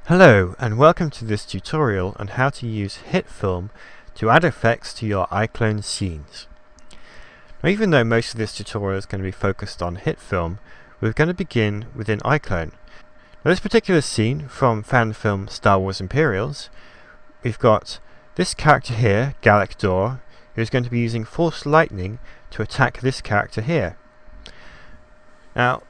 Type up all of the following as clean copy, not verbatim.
Hello and welcome to this tutorial on how to use HitFilm to add effects to your iClone scenes. Now, even though most of this tutorial is going to be focused on HitFilm, we're going to begin within iClone. Now, this particular scene from fanfilm Star Wars Imperials, we've got this character here, Galactor, who's going to be using force lightning to attack this character here. Now,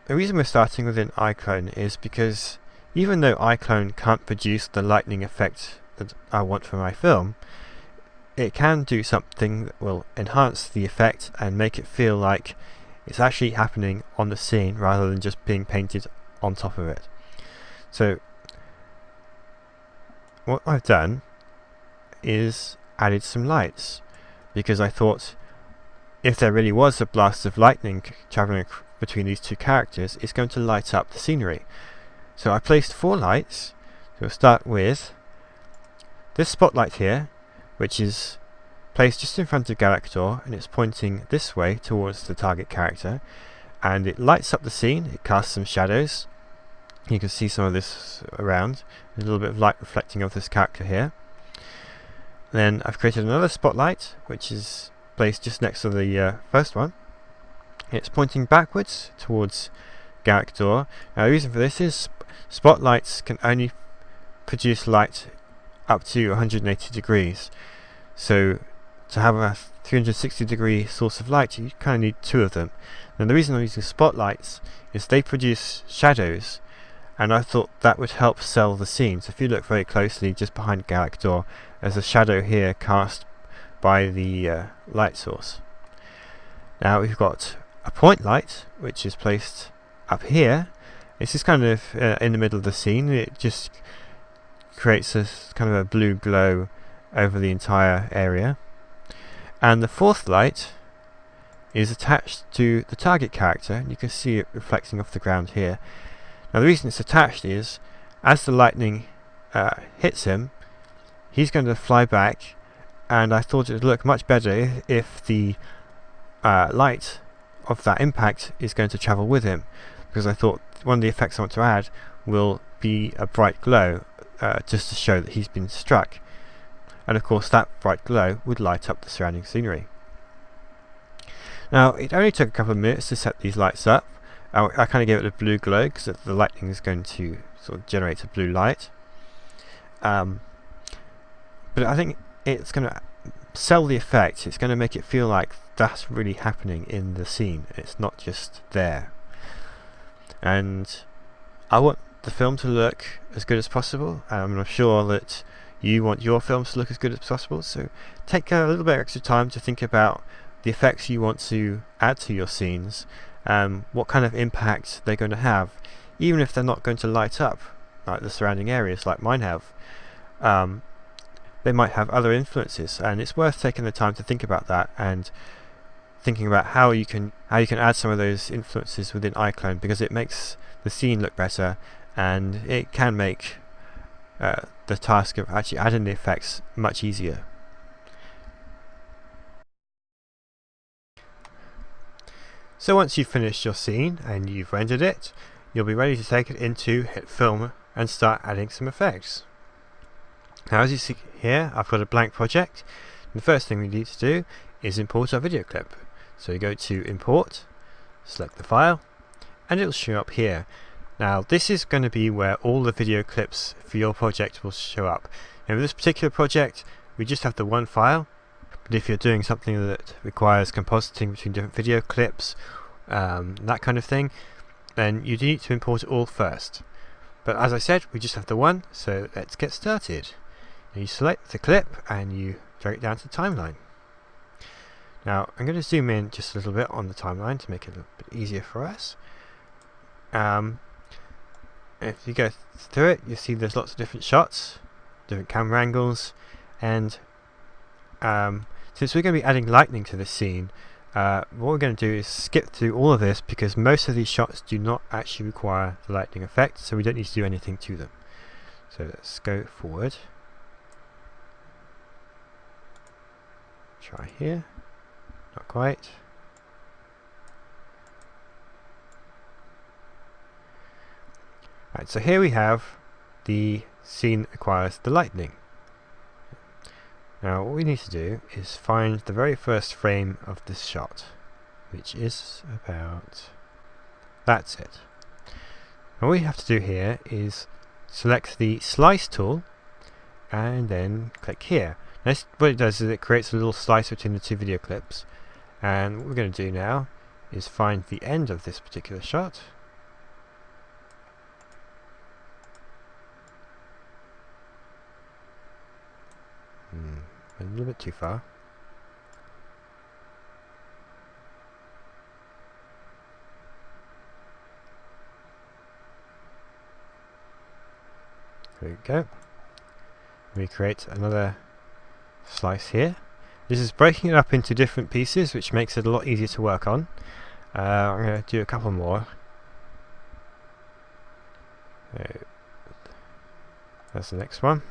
the reason we're starting within iClone is because even though iClone can't produce the lightning effect that I want for my film, it can do something that will enhance the effect and make it feel like it's actually happening on the scene rather than just being painted on top of it. So what I've done is added some lights, because I thought if there really was a blast of lightning travelling between these two characters, it's going to light up the scenery. So I placed 4 lights. So we'll start with this spotlight here, which is placed just in front of Galactor, and it's pointing this way towards the target character, and it lights up the scene. It casts some shadows. You can see some of this around. There's a little bit of light reflecting off this character here. Then I've created another spotlight, which is placed just next to the first one. It's pointing backwards towards Galactor. Now the reason for this is spotlights can only produce light up to 180 degrees. So to have a 360 degree source of light, you kind of need 2 of them. And the reason I'm using spotlights is they produce shadows, and I thought that would help sell the scene. So if you look very closely just behind Galactor, there's a shadow here cast by the light source. Now we've got a point light, which is placed up here. This is kind of in the middle of the scene. It just creates a kind of a blue glow over the entire area. And the 4th light is attached to the target character, and you can see it reflecting off the ground here. Now the reason it's attached is, as the lightning hits him, he's going to fly back, and I thought it would look much better if the light of that impact is going to travel with him, because I thought one of the effects I want to add will be a bright glow, just to show that he's been struck, and of course that bright glow would light up the surrounding scenery. Now it only took a couple of minutes to set these lights up. I kind of gave it a blue glow because the lightning is going to sort of generate a blue light, but I think it's going to sell the effect. It's going to make it feel like that's really happening in the scene. It's not just there. And I want the film to look as good as possible. I'm sure that you want your films to look as good as possible, so take a little bit extra time to think about the effects you want to add to your scenes, what kind of impact they're going to have, even if they're not going to light up like the surrounding areas like mine have. They might have other influences, and it's worth taking the time to think about that and thinking about how you can add some of those influences within iClone, because it makes the scene look better, and it can make the task of actually adding the effects much easier. So once you've finished your scene and you've rendered it, you'll be ready to take it into HitFilm and start adding some effects. Now as you see here, I've got a blank project. The first thing we need to do is import our video clip. So you go to Import, select the file, and it will show up here. Now this is going to be where all the video clips for your project will show up. Now with this particular project, we just have the one file, but if you're doing something that requires compositing between different video clips, that kind of thing, then you need to import it all first. But as I said, we just have the one, so let's get started. Now you select the clip and you drag it down to the timeline. Now I'm going to zoom in just a little bit on the timeline to make it a little bit easier for us. If you go through it, you'll see there's lots of different shots, different camera angles, and since we're going to be adding lightning to this scene, what we're going to do is skip through all of this, because most of these shots do not actually require the lightning effect, so we don't need to do anything to them. So let's go forward. Try here. Not quite. Right, so here we have the scene requires the lightning. Now what we need to do is find the very first frame of this shot, which is about... that's it. All we have to do here is select the slice tool and then click here. Now what it does is it creates a little slice between the two video clips, and what we're going to do now is find the end of this particular shot. A little bit too far. There we go. We create another slice here. This is breaking it up into different pieces, which makes it a lot easier to work on. I'm going to do a couple more. That's the next one.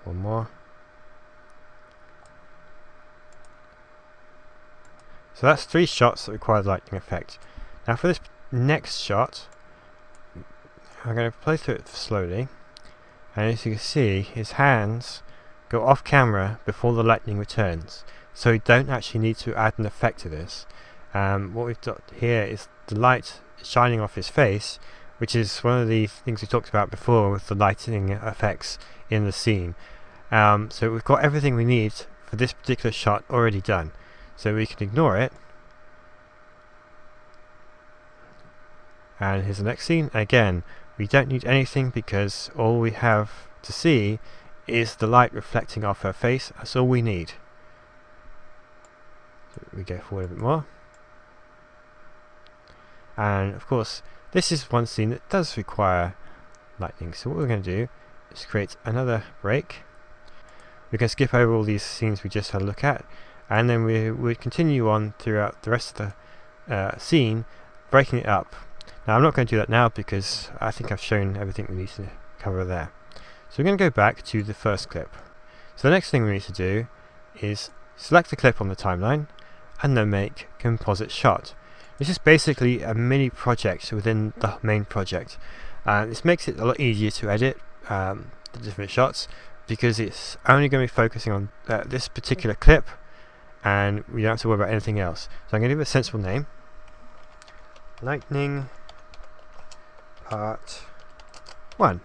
One more. So that's 3 shots that require the lightning effect. Now for this next shot, I'm going to play through it slowly, and as you can see, his hands go off camera before the lightning returns, so we don't actually need to add an effect to this. What we've got here is the light shining off his face, which is one of the things we talked about before with the lighting effects in the scene. So we've got everything we need for this particular shot already done, so we can ignore it. And here's the next scene. Again, we don't need anything because all we have to see is the light reflecting off her face. That's all we need. So we go forward a bit more. And of course, this is one scene that does require lightning. So what we're going to do is create another break. We can skip over all these scenes we just had a look at, and then we continue on throughout the rest of the scene, breaking it up. Now I'm not going to do that now because I think I've shown everything we need to cover there. So we're going to go back to the first clip. So the next thing we need to do is select the clip on the timeline and then make composite shot. This is basically a mini project within the main project. This makes it a lot easier to edit the different shots, because it's only going to be focusing on this particular clip, and we don't have to worry about anything else. So I'm going to give it a sensible name. Lightning Part 1.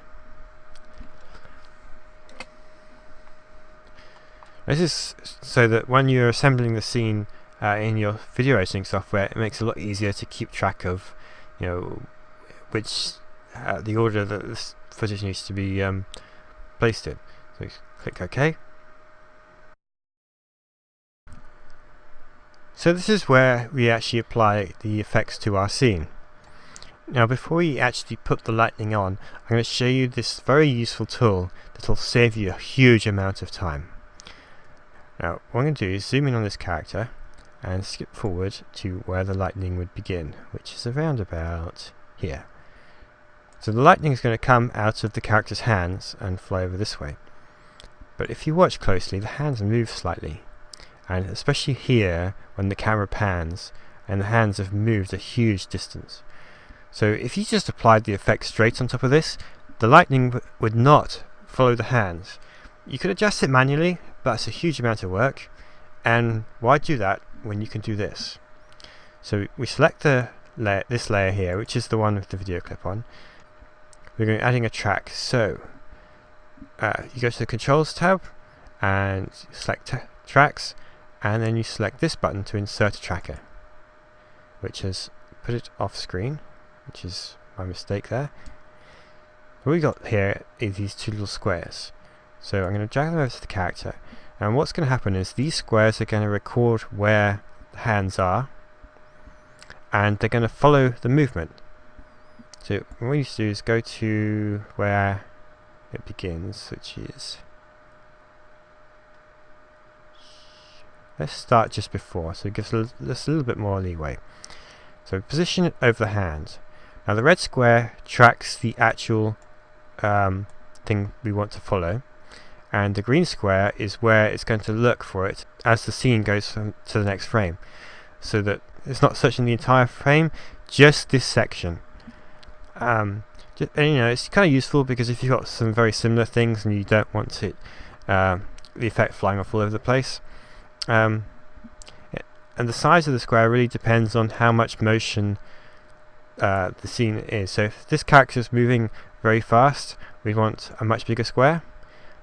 This is so that when you're assembling the scene in your video editing software, it makes it a lot easier to keep track of, you know, which the order that this footage needs to be placed in. So click OK. So this is where we actually apply the effects to our scene. Now before we actually put the lightning on, I'm going to show you this very useful tool that will save you a huge amount of time. Now what I'm going to do is zoom in on this character and skip forward to where the lightning would begin, which is around about here. So the lightning is going to come out of the character's hands and fly over this way. But if you watch closely, the hands move slightly, and especially here when the camera pans, and the hands have moved a huge distance. So if you just applied the effect straight on top of this, the lightning would not follow the hands. You could adjust it manually, but it's a huge amount of work, and why do that when you can do this? So we select this layer here, which is the one with the video clip on. We're going to adding a track. So you go to the Controls tab and select Tracks, and then you select this button to insert a tracker, which has put it off screen, which is my mistake there. What we got here is these two little squares. So I'm going to drag them over to the character, and what's going to happen is these squares are going to record where the hands are, and they're going to follow the movement. So what we need to do is go to where it begins, which is, let's start just before, so it gives us a little bit more leeway. So position it over the hand. Now the red square tracks the actual thing we want to follow, and the green square is where it's going to look for it as the scene goes to the next frame, so that it's not searching the entire frame, just this section. And it's kind of useful because if you've got some very similar things and you don't want it, the effect flying off all over the place. And the size of the square really depends on how much motion the scene is. So if this character is moving very fast, we want a much bigger square,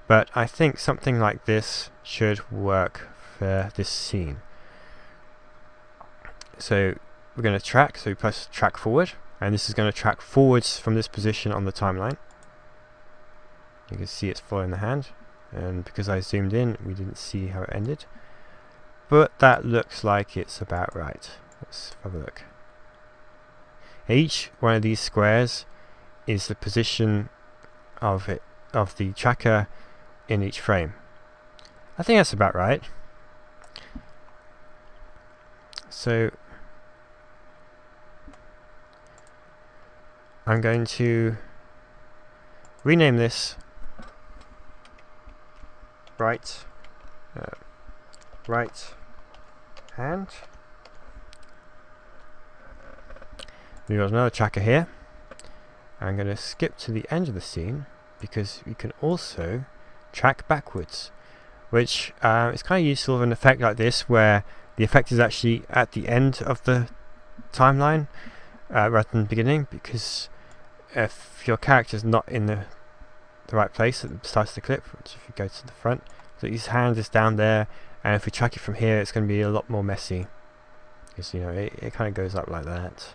but I think something like this should work for this scene. So we're going to track, so we press track forward, and this is going to track forwards from this position on the timeline. You can see it's following the hand, and because I zoomed in we didn't see how it ended, but that looks like it's about right. Let's have a look. Each one of these squares is the position of the tracker in each frame. I think that's about right. So I'm going to rename this right hand. We've got another tracker here. I'm going to skip to the end of the scene because we can also track backwards, which is kind of useful of an effect like this where the effect is actually at the end of the timeline rather than the beginning, because if your character is not in the right place at the start of the clip, which if you go to the front, so his hand is down there, and if we track it from here it's going to be a lot more messy, because it kind of goes up like that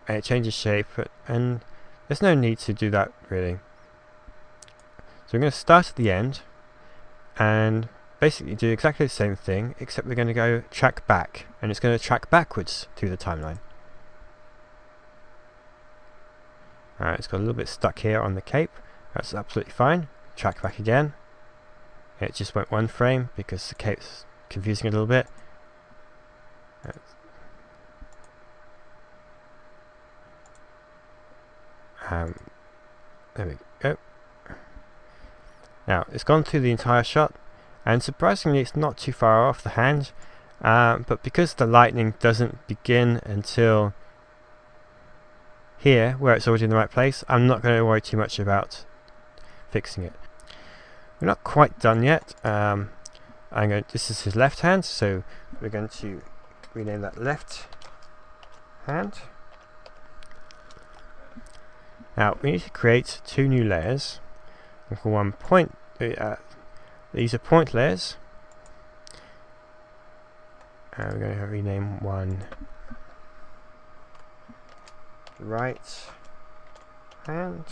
and it changes shape, and there's no need to do that really. So we're going to start at the end and basically do exactly the same thing, except we're going to go track back, and it's going to track backwards through the timeline. Alright, it's got a little bit stuck here on the cape. That's absolutely fine. Track back again. It just went one frame because the cape's confusing a little bit. There we go. Now it's gone through the entire shot, and surprisingly it's not too far off the hand, but because the lightning doesn't begin until here where it's already in the right place, I'm not going to worry too much about fixing it. We're not quite done yet. This is his left hand, so we're going to rename that left hand. Now we need to create two new layers. We'll call one point. These are point layers. We're going to rename one right hand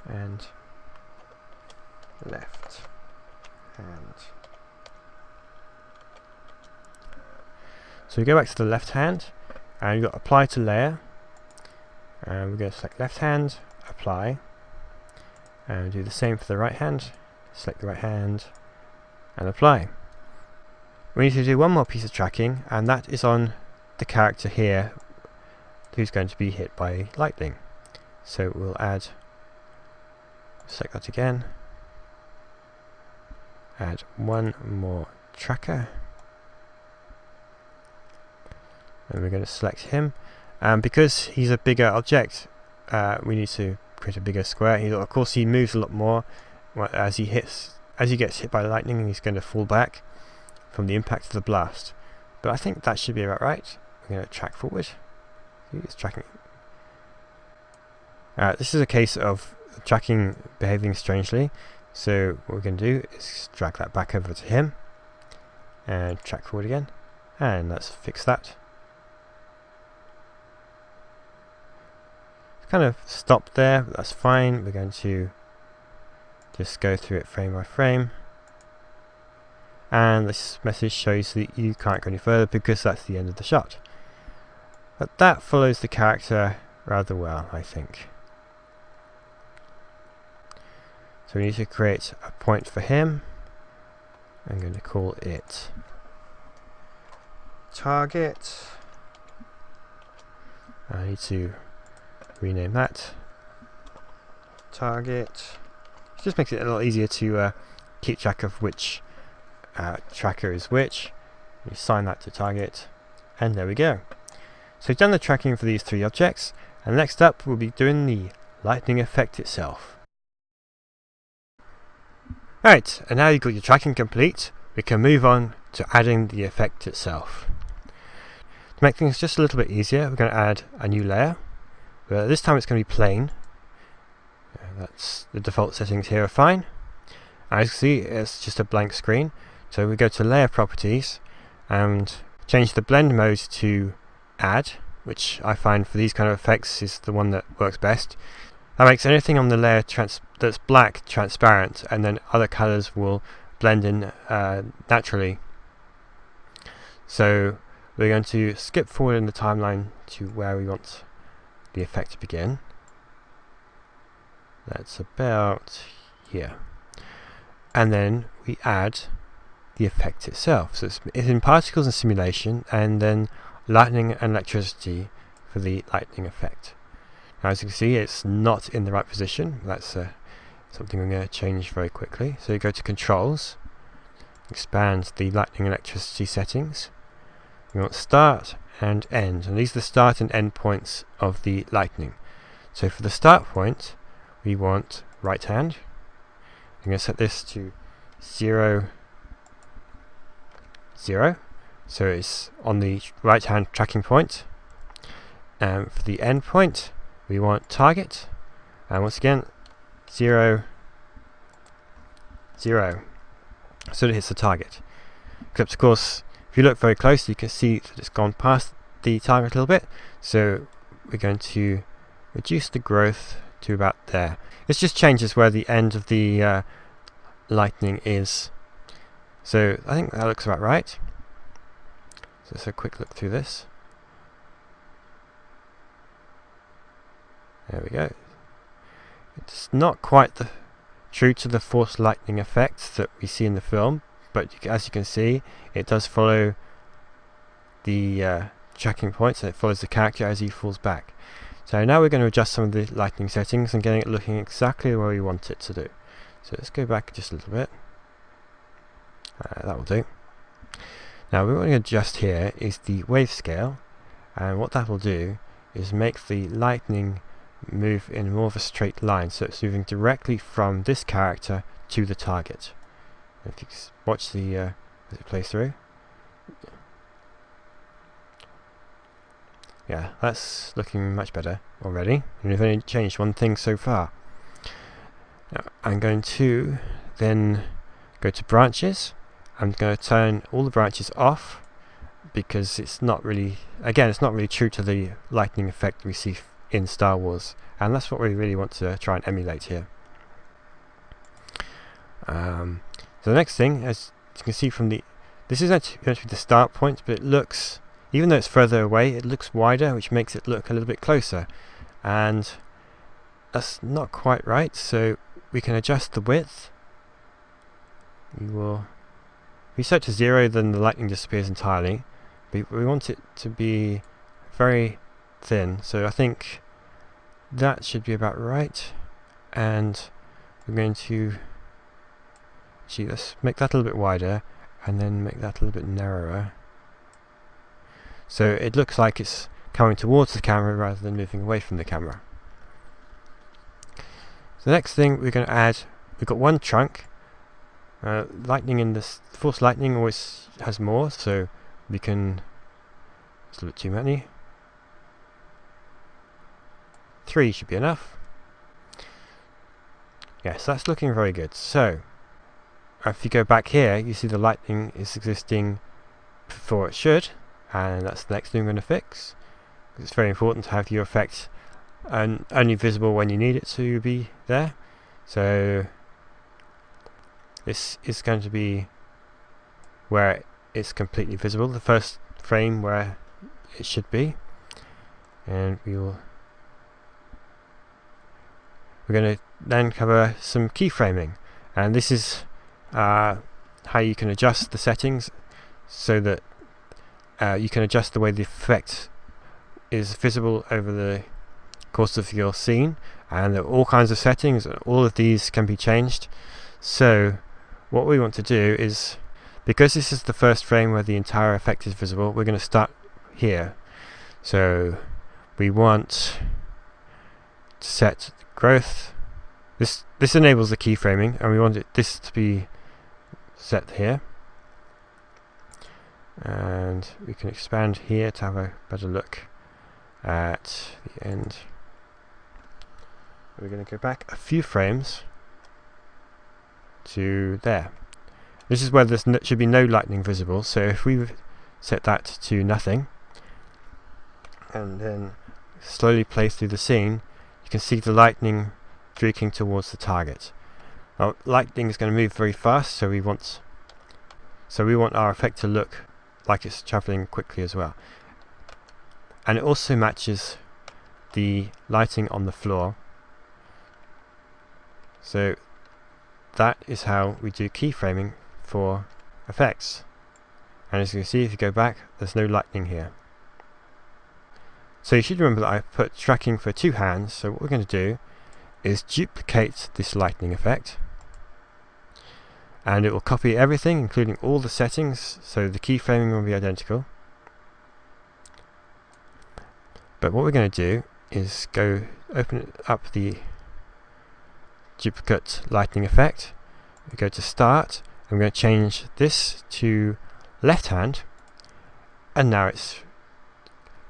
and left hand. So we go back to the left hand, and you've got apply to layer, and we're going to select left hand, apply, and do the same for the right hand. Select the right hand and apply. We need to do one more piece of tracking, and that is on the character here who's going to be hit by lightning. So we'll select that again, add one more tracker, and we're going to select him, and because he's a bigger object we need to create a bigger square. Of course he moves a lot more as he gets hit by lightning, and he's going to fall back from the impact of the blast, but I think that should be about right. We're going to track forward. It's tracking. This is a case of tracking behaving strangely, so what we're going to do is drag that back over to him and track forward again, and let's fix that. It's kind of stopped there, but that's fine. We're going to just go through it frame by frame, and this message shows that you can't go any further because that's the end of the shot. But that follows the character rather well, I think. So we need to create a point for him. I'm going to call it target. I need to rename that target. It just makes it a lot easier to keep track of which tracker is which. You assign that to target, and there we go. So we've done the tracking for these three objects, and next up we'll be doing the lightning effect itself. Right, and now you've got your tracking complete, we can move on to adding the effect itself. To make things just a little bit easier, we're going to add a new layer. This time it's going to be plain. That's the default settings here are fine. As you can see, it's just a blank screen. So we go to Layer Properties and change the blend mode to Add, which I find for these kind of effects is the one that works best. That makes anything on the layer that's black transparent, and then other colors will blend in naturally. So we're going to skip forward in the timeline to where we want the effect to begin. That's about here. And then we add the effect itself. So it's in particles and simulation, and then lightning and electricity for the lightning effect. Now, as you can see, it's not in the right position. That's something I'm going to change very quickly. So you go to Controls, expand the lightning and electricity settings. We want start and end, and these are the start and end points of the lightning. So for the start point, we want right hand. I'm going to set this to 0, 0, so it's on the right hand tracking point. And for the end point, we want target, and once again 0, 0, so that it hits the target. Except of course, if you look very close, you can see that it's gone past the target a little bit, so we're going to reduce the growth to about there. This just changes where the end of the lightning is. So I think that looks about right. So let's have a quick look through this. There we go. It's not quite true to the forced lightning effect that we see in the film, but as you can see, it does follow the tracking points, and it follows the character as he falls back. So now we're going to adjust some of the lightning settings and getting it looking exactly where we want it to do. So let's go back just a little bit. That will do. Now what we're going to adjust here is the wave scale, and what that will do is make the lightning move in more of a straight line, so it's moving directly from this character to the target. If you watch the as it plays through, yeah, that's looking much better already, and we've only changed one thing so far. Now, I'm going to then go to branches. I'm going to turn all the branches off, because it's not really, again, it's not really true to the lightning effect we see in Star Wars, and that's what we really want to try and emulate here. So the next thing, as you can see from this is actually going to be the start point, but it looks, even though it's further away, it looks wider, which makes it look a little bit closer, and that's not quite right. So we can adjust the width. If we set to 0, then the lightning disappears entirely, but we want it to be very thin, so I think that should be about right. And we're going to let's make that a little bit wider, and then make that a little bit narrower, so it looks like it's coming towards the camera rather than moving away from the camera. So the next thing we're going to add, we've got one trunk. Lightning in this force lightning always has more, so we can, it's a little bit too many. 3 should be enough. Yes, that's looking very good. So if you go back here, you see the lightning is existing before it should, and that's the next thing I'm going to fix. It's very important to have your effect only visible when you need it to be there. So this is going to be where it's completely visible, the first frame where it should be, and we're going to then cover some keyframing, and this is how you can adjust the settings so that you can adjust the way the effect is visible over the course of your scene, and there are all kinds of settings, and all of these can be changed. So what we want to do is, because this is the first frame where the entire effect is visible, we're going to start here. So we want to set growth. This enables the keyframing, and we want this to be set here. And we can expand here to have a better look at the end. We're going to go back a few frames to there. This is where there should be no lightning visible, so if we set that to nothing and then slowly play through the scene, you can see the lightning streaking towards the target. Now, lightning is going to move very fast, so we want our effect to look like it's travelling quickly as well. And it also matches the lighting on the floor. So that is how we do keyframing for effects. And as you can see, if you go back, there's no lightning here. So you should remember that I put tracking for 2 hands, so what we're going to do is duplicate this lightning effect, and it will copy everything, including all the settings, so the keyframing will be identical. But what we're going to do is open up the duplicate lightning effect. We go to start, and we're going to change this to left hand, and now it's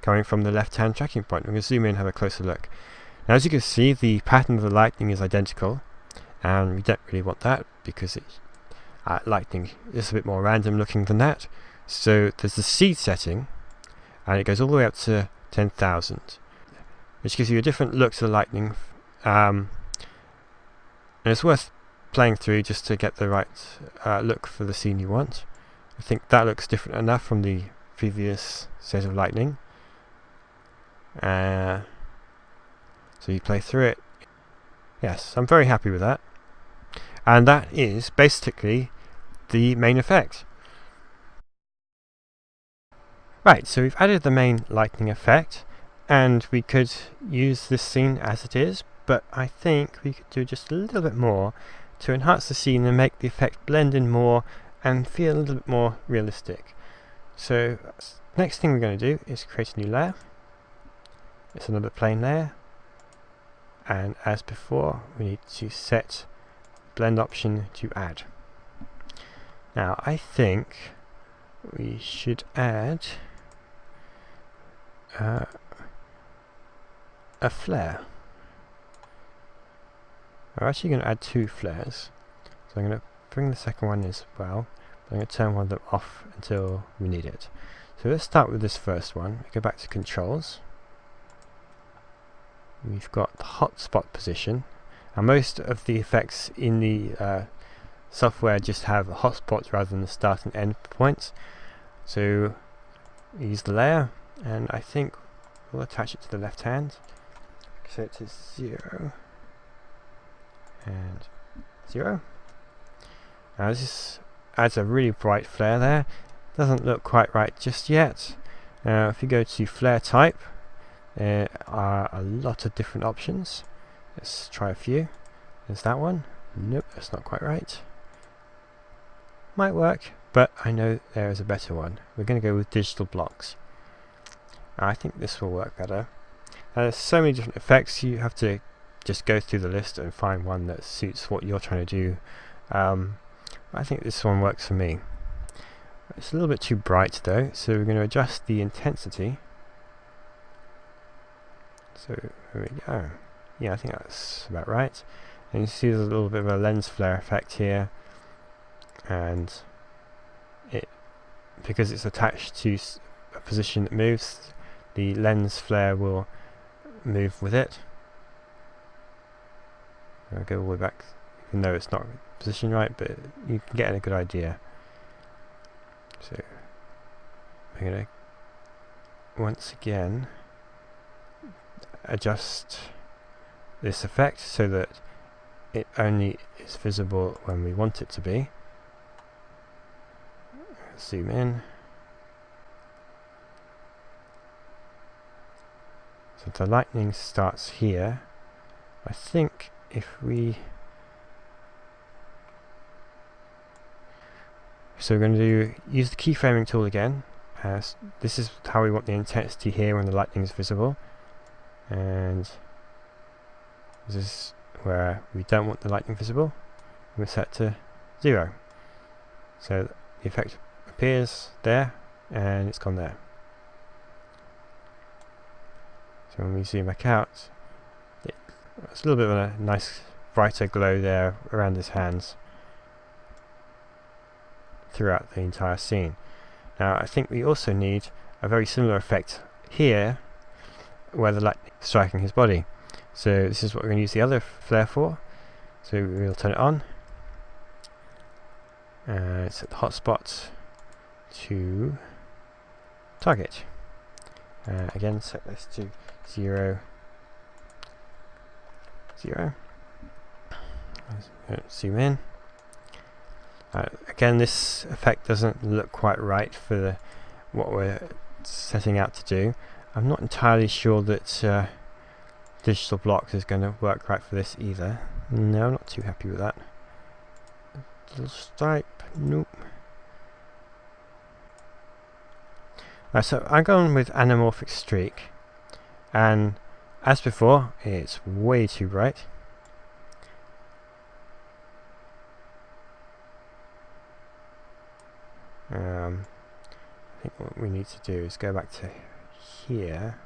coming from the left hand tracking point. We're going to zoom in and have a closer look. Now, as you can see, the pattern of the lightning is identical, and we don't really want that because lightning is a bit more random looking than that. So there's the seed setting, and it goes all the way up to 10,000, which gives you a different look to the lightning, and it's worth playing through just to get the right look for the scene you want. I think that looks different enough from the previous set of lightning. So you play through it. Yes, I'm very happy with that. And that is basically the main effect. Right, so we've added the main lightning effect, and we could use this scene as it is, but I think we could do just a little bit more to enhance the scene and make the effect blend in more and feel a little bit more realistic. So next thing we're going to do is create a new layer. It's another plane layer, and as before we need to set blend option to add. Now I think we should add a flare. We're actually going to add 2 flares, so I'm going to bring the second one as well, but I'm going to turn one of them off until we need it. So let's start with this first one. We go back to controls. We've got the hotspot position, and most of the effects in the software just have a hotspot rather than the start and end points. So use the layer, and I think we'll attach it to the left hand, set it to 0 and 0. Now this adds a really bright flare there. Doesn't look quite right just yet. If you go to flare type, there are a lot of different options. Let's try a few. There's that one. Nope, that's not quite right. Might work, but I know there is a better one. We're going to go with digital blocks. I think this will work better. There's so many different effects, you have to just go through the list and find one that suits what you're trying to do. I think this one works for me. It's a little bit too bright though, so we're going to adjust the intensity. So here we go. Yeah, I think that's about right. And you see there's a little bit of a lens flare effect here, and because it's attached to a position that moves, the lens flare will move with it. I'll go all the way back, even though it's not positioned right, but you can get a good idea. So we're going to once again adjust this effect so that it only is visible when we want it to be. Zoom in. So the lightning starts here. I think if we... So we're going to use the keyframing tool again. This is how we want the intensity here when the lightning is visible. And this is where we don't want the lightning visible. We're set to 0. So the effect appears there and it's gone there. So when we zoom back out, it's a little bit of a nice brighter glow there around his hands throughout the entire scene. Now I think we also need a very similar effect here where the lightning is striking his body. So this is what we're going to use the other flare for. So we'll turn it on. Set the hotspot to target. Again, set this to 0, 0. Zoom in. Again, this effect doesn't look quite right for what we're setting out to do. I'm not entirely sure that Digital Blocks is going to work right for this either. No, I'm not too happy with that. Little stripe, nope. So I'm going with anamorphic streak, and as before, it's way too bright. I think what we need to do is go back to here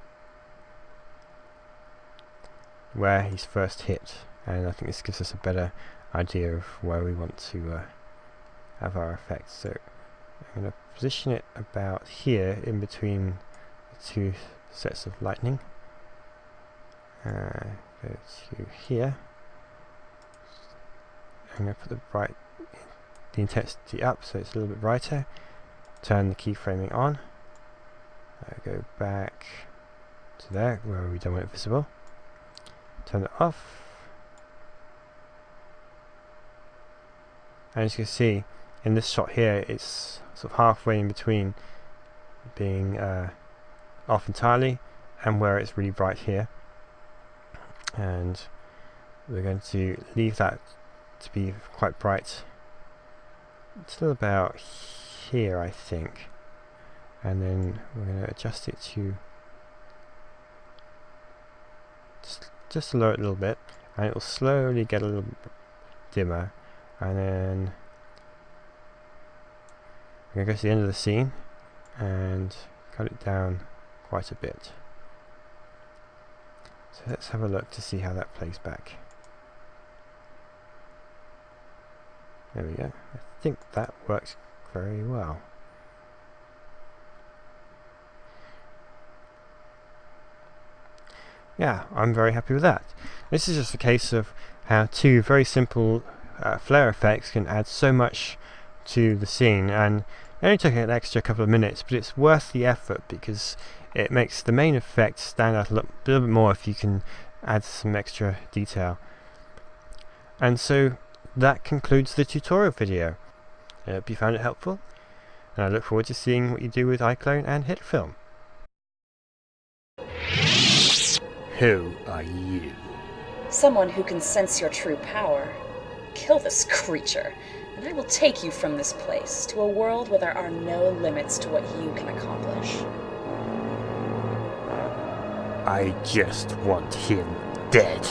where he's first hit, and I think this gives us a better idea of where we want to have our effect. So I'm going to position it about here in between the two sets of lightning. Go to here. I'm going to put the intensity up so it's a little bit brighter. Turn the keyframing on. Go back to there where we don't want it visible. Turn it off. And as you can see, in this shot here, it's sort of halfway in between being off entirely and where it's really bright here. And we're going to leave that to be quite bright until about here, I think. And then we're going to adjust it to just lower it a little bit, and it will slowly get a little dimmer. And then we're going to go to the end of the scene and cut it down quite a bit. So let's have a look to see how that plays back. There we go. I think that works very well. Yeah, I'm very happy with that. This is just a case of how two very simple flare effects can add so much to the scene, and it only took an extra couple of minutes, but it's worth the effort because it makes the main effect stand out a little bit more if you can add some extra detail. And so that concludes the tutorial video. I hope you found it helpful, and I look forward to seeing what you do with iClone and HitFilm. Who are you? Someone who can sense your true power. Kill this creature, and I will take you from this place to a world where there are no limits to what you can accomplish. I just want him dead.